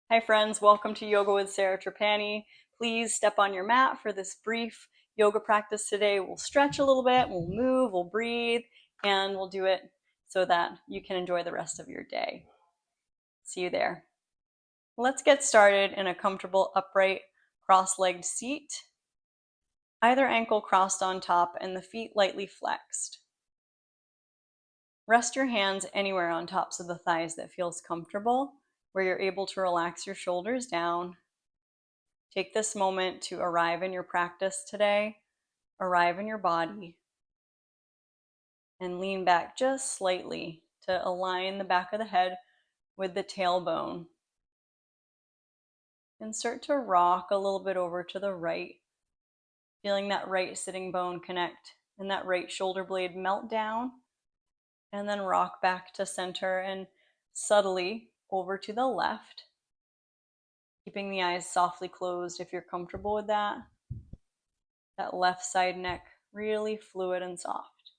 Hi friends, welcome to Yoga with Sarah Trapani. Please step on your mat for this brief yoga practice today. We'll stretch a little bit, we'll move, we'll breathe, and we'll do it so that you can enjoy the rest of your day. See you there. Let's get started in a comfortable upright cross-legged seat. Either ankle crossed on top and the feet lightly flexed. Rest your hands anywhere on tops of the thighs that feels comfortable, where you're able to relax your shoulders down. Take this moment to arrive in your practice today, arrive in your body, and lean back just slightly to align the back of the head with the tailbone. And start to rock a little bit over to the right, feeling that right sitting bone connect and that right shoulder blade melt down, and then rock back to center and subtly over to the left, keeping the eyes softly closed if you're comfortable with that. That left side neck really fluid and soft.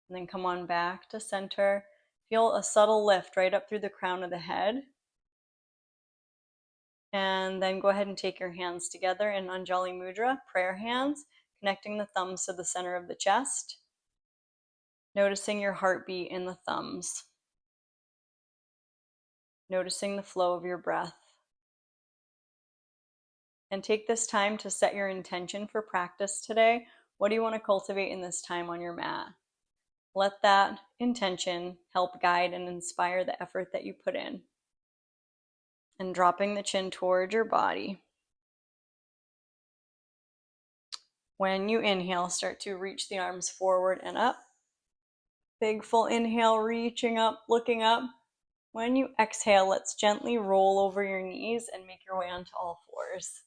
And then come on back to center. Feel a subtle lift right up through the crown of the head. And then go ahead and take your hands together in Anjali Mudra, prayer hands, connecting the thumbs to the center of the chest. Noticing your heartbeat in the thumbs. Noticing the flow of your breath. And take this time to set your intention for practice today. What do you want to cultivate in this time on your mat? Let that intention help guide and inspire the effort that you put in. And dropping the chin toward your body. When you inhale, start to reach the arms forward and up. Big full inhale, reaching up, looking up. When you exhale, let's gently roll over your knees and make your way onto all fours.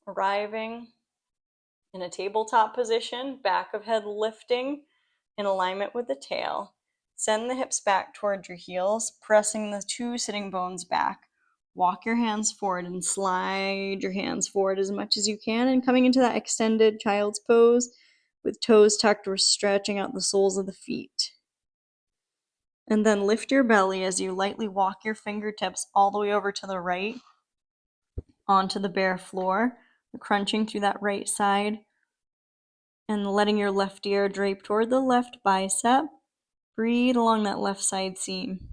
Arriving in a tabletop position, back of head lifting in alignment with the tail. Send the hips back toward your heels, pressing the two sitting bones back. Walk your hands forward and slide your hands forward as much as you can, and coming into that extended child's pose with toes tucked, we're stretching out the soles of the feet. And then lift your belly as you lightly walk your fingertips all the way over to the right onto the bare floor, crunching through that right side and letting your left ear drape toward the left bicep. Breathe along that left side seam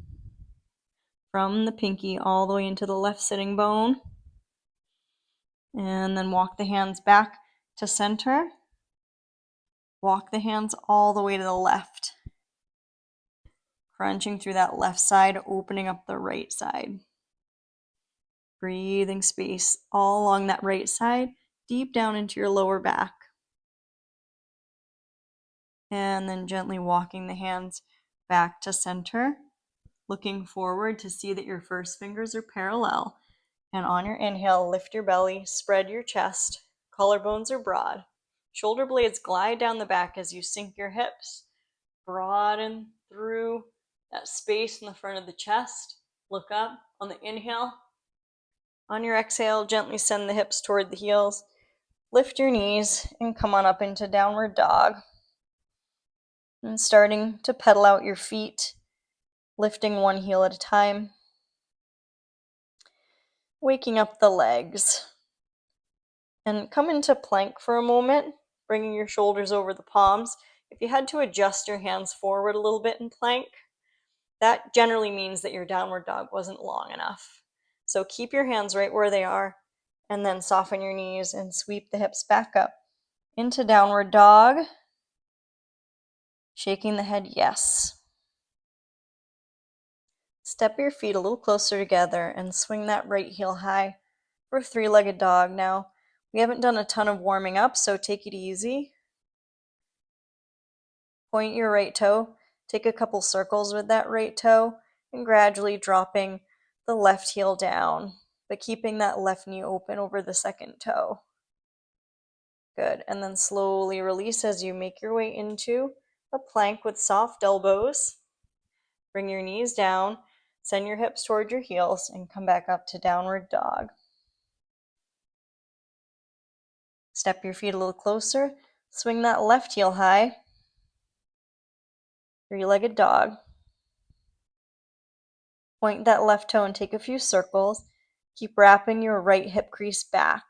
from the pinky all the way into the left sitting bone. And then walk the hands back to center. Walk the hands all the way to the left. Crunching through that left side, opening up the right side. Breathing space all along that right side, deep down into your lower back. And then gently walking the hands back to center. Looking forward to see that your first fingers are parallel. And on your inhale, lift your belly, spread your chest, collarbones are broad. Shoulder blades glide down the back as you sink your hips. Broaden through that space in the front of the chest. Look up on the inhale. On your exhale, gently send the hips toward the heels. Lift your knees and come on up into downward dog. And starting to pedal out your feet, lifting one heel at a time. Waking up the legs. And come into plank for a moment, bringing your shoulders over the palms. If you had to adjust your hands forward a little bit in plank, that generally means that your downward dog wasn't long enough. So keep your hands right where they are, and then soften your knees and sweep the hips back up into downward dog. Shaking the head yes. Step your feet a little closer together and swing that right heel high for three-legged dog. Now, we haven't done a ton of warming up, so take it easy. Point your right toe, take a couple circles with that right toe, and gradually dropping the left heel down, but keeping that left knee open over the second toe. Good, and then slowly release as you make your way into a plank with soft elbows. Bring your knees down, send your hips toward your heels, and come back up to downward dog. Step your feet a little closer, swing that left heel high, three-legged dog. Point that left toe and take a few circles. Keep wrapping your right hip crease back.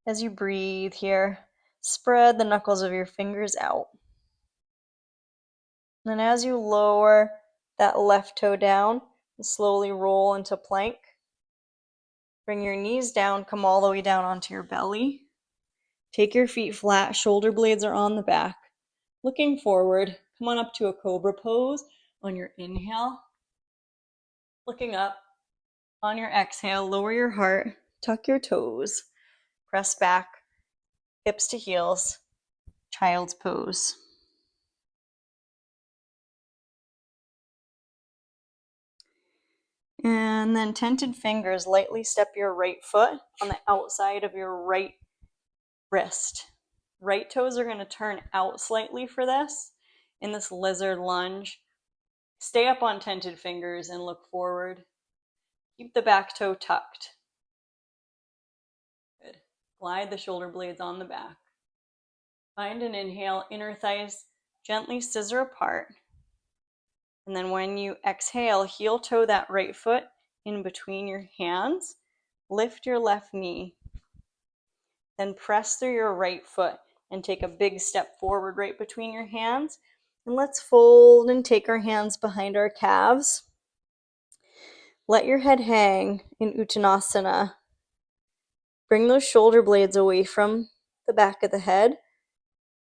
As you breathe here, spread the knuckles of your fingers out. And as you lower that left toe down, slowly roll into plank. Bring your knees down, come all the way down onto your belly. Take your feet flat, shoulder blades are on the back. Looking forward, come on up to a cobra pose on your inhale. Looking up, on your exhale, lower your heart, tuck your toes, press back, hips to heels, child's pose. And then tented fingers, lightly step your right foot on the outside of your right wrist. Right toes are going to turn out slightly for this in this lizard lunge. Stay up on tented fingers and look forward. Keep the back toe tucked. Good. Glide the shoulder blades on the back. Find an inhale, inner thighs gently scissor apart. And then when you exhale, heel toe that right foot in between your hands. Lift your left knee. Then press through your right foot and take a big step forward right between your hands. And let's fold and take our hands behind our calves. Let your head hang in Uttanasana. Bring those shoulder blades away from the back of the head.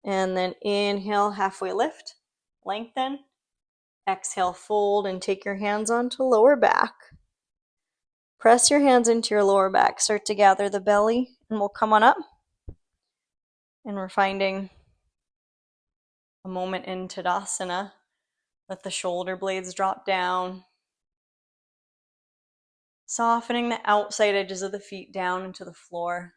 And then inhale, halfway lift, lengthen. Exhale, fold and take your hands onto lower back. Press your hands into your lower back. Start to gather the belly and we'll come on up. And we're finding a moment in Tadasana. Let the shoulder blades drop down. Softening the outside edges of the feet down into the floor.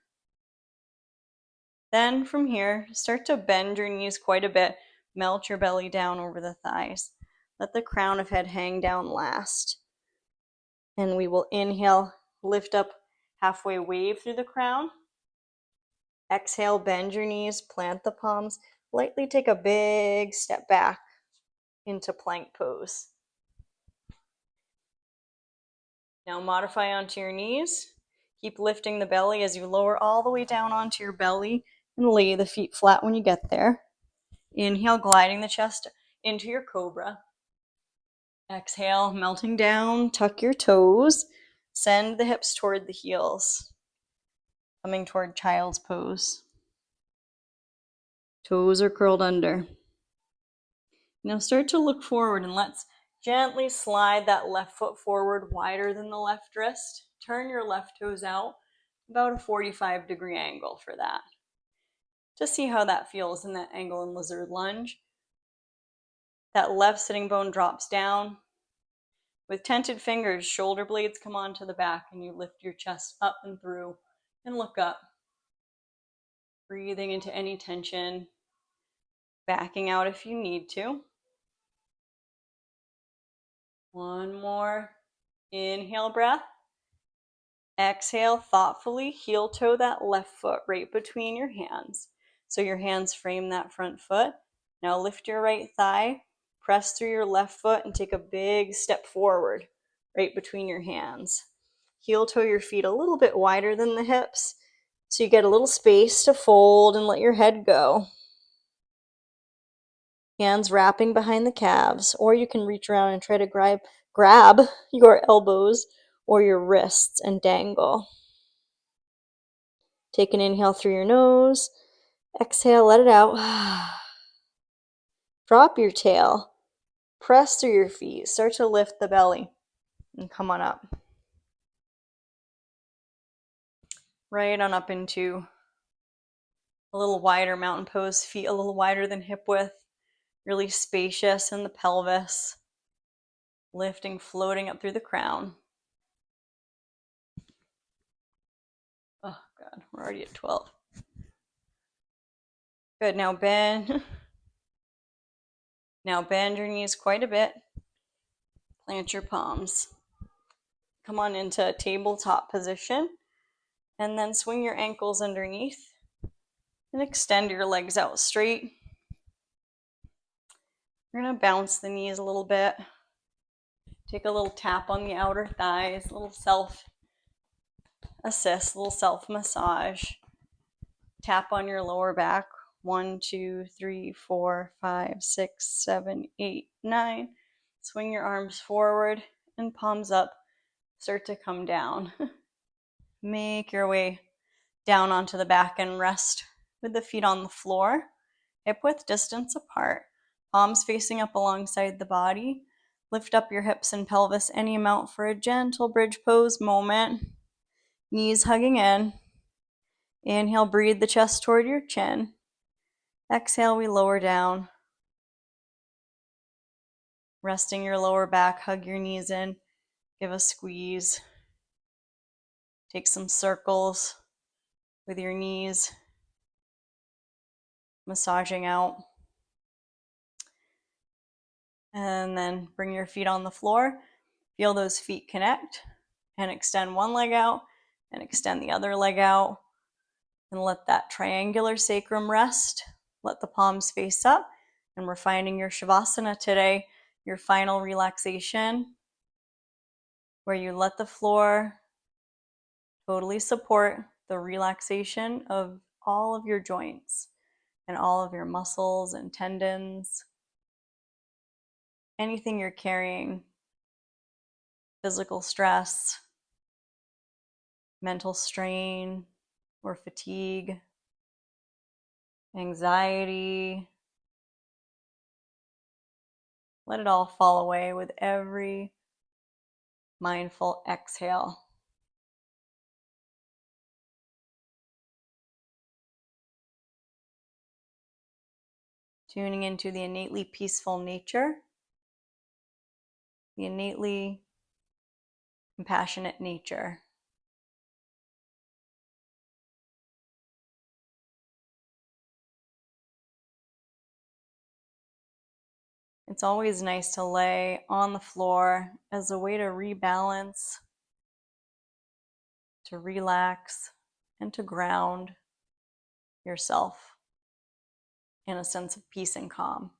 Then from here, start to bend your knees quite a bit. Melt your belly down over the thighs. Let the crown of head hang down last. And we will inhale, lift up, halfway wave through the crown. Exhale, bend your knees, plant the palms. Lightly take a big step back into plank pose. Now modify onto your knees. Keep lifting the belly as you lower all the way down onto your belly and lay the feet flat when you get there. Inhale, gliding the chest into your cobra. Exhale, melting down, tuck your toes. Send the hips toward the heels. Coming toward child's pose. Toes are curled under. Now start to look forward and let's gently slide that left foot forward wider than the left wrist. Turn your left toes out, about a 45-degree angle for that. Just see how that feels in that angle in lizard lunge. That left sitting bone drops down. With tented fingers, shoulder blades come onto the back and you lift your chest up and through and look up. Breathing into any tension, backing out if you need to. One more inhale breath. Exhale thoughtfully, heel toe that left foot right between your hands. So your hands frame that front foot. Now lift your right thigh, press through your left foot and take a big step forward right between your hands. Heel toe your feet a little bit wider than the hips so you get a little space to fold and let your head go. Hands wrapping behind the calves, or you can reach around and try to grab your elbows or your wrists and dangle. Take an inhale through your nose. Exhale, let it out. Drop your tail. Press through your feet. Start to lift the belly and come on up. Right on up into a little wider mountain pose, feet a little wider than hip width. Really spacious in the pelvis. Lifting, floating up through the crown. Oh God, we're already at 12. Good, now bend. Now bend your knees quite a bit. Plant your palms. Come on into tabletop position. And then swing your ankles underneath. And extend your legs out straight. You're going to bounce the knees a little bit. Take a little tap on the outer thighs, a little self-assist, a little self-massage. Tap on your lower back. 1, 2, 3, 4, 5, 6, 7, 8, 9. Swing your arms forward and palms up. Start to come down. Make your way down onto the back and rest with the feet on the floor, hip-width distance apart, palms facing up alongside the body. Lift up your hips and pelvis any amount for a gentle bridge pose moment. Knees hugging in. Inhale, breathe the chest toward your chin. Exhale, we lower down. Resting your lower back, hug your knees in. Give a squeeze. Take some circles with your knees, massaging out. And then bring your feet on the floor. Feel those feet connect and extend one leg out and extend the other leg out. And let that triangular sacrum rest. Let the palms face up. And we're finding your Shavasana today, your final relaxation, where you let the floor totally support the relaxation of all of your joints and all of your muscles and tendons. Anything you're carrying, physical stress, mental strain or fatigue, anxiety, let it all fall away with every mindful exhale. Tuning into the innately peaceful nature, the innately compassionate nature. It's always nice to lay on the floor as a way to rebalance, to relax, and to ground yourself in a sense of peace and calm.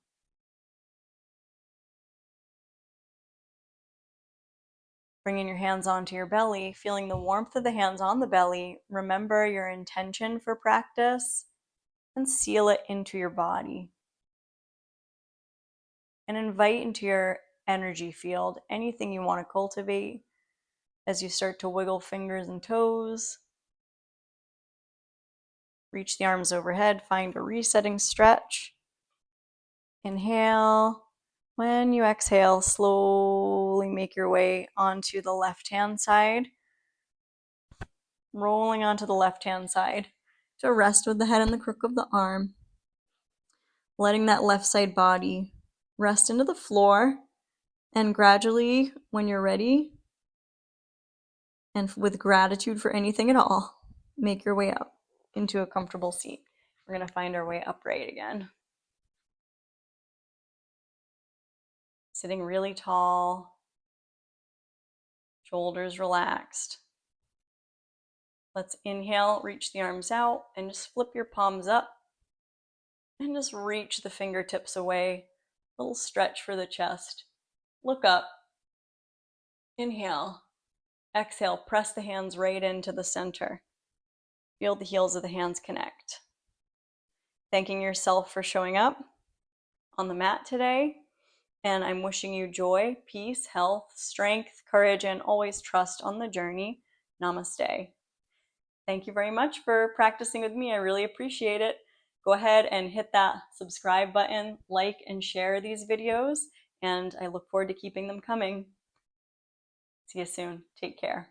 Bringing your hands onto your belly, feeling the warmth of the hands on the belly. Remember your intention for practice and seal it into your body. And invite into your energy field anything you want to cultivate as you start to wiggle fingers and toes. Reach the arms overhead, find a resetting stretch. Inhale. When you exhale, slowly make your way onto the left-hand side. Rolling onto the left-hand side to rest with the head and the crook of the arm. Letting that left side body rest into the floor. And gradually, when you're ready, and with gratitude for anything at all, make your way up into a comfortable seat. We're going to find our way upright again. Sitting really tall, shoulders relaxed. Let's inhale, reach the arms out, and just flip your palms up. And just reach the fingertips away. A little stretch for the chest. Look up. Inhale. Exhale, press the hands right into the center. Feel the heels of the hands connect. Thanking yourself for showing up on the mat today. And I'm wishing you joy, peace, health, strength, courage, and always trust on the journey. Namaste. Thank you very much for practicing with me. I really appreciate it. Go ahead and hit that subscribe button, like and share these videos, and I look forward to keeping them coming. See you soon. Take care.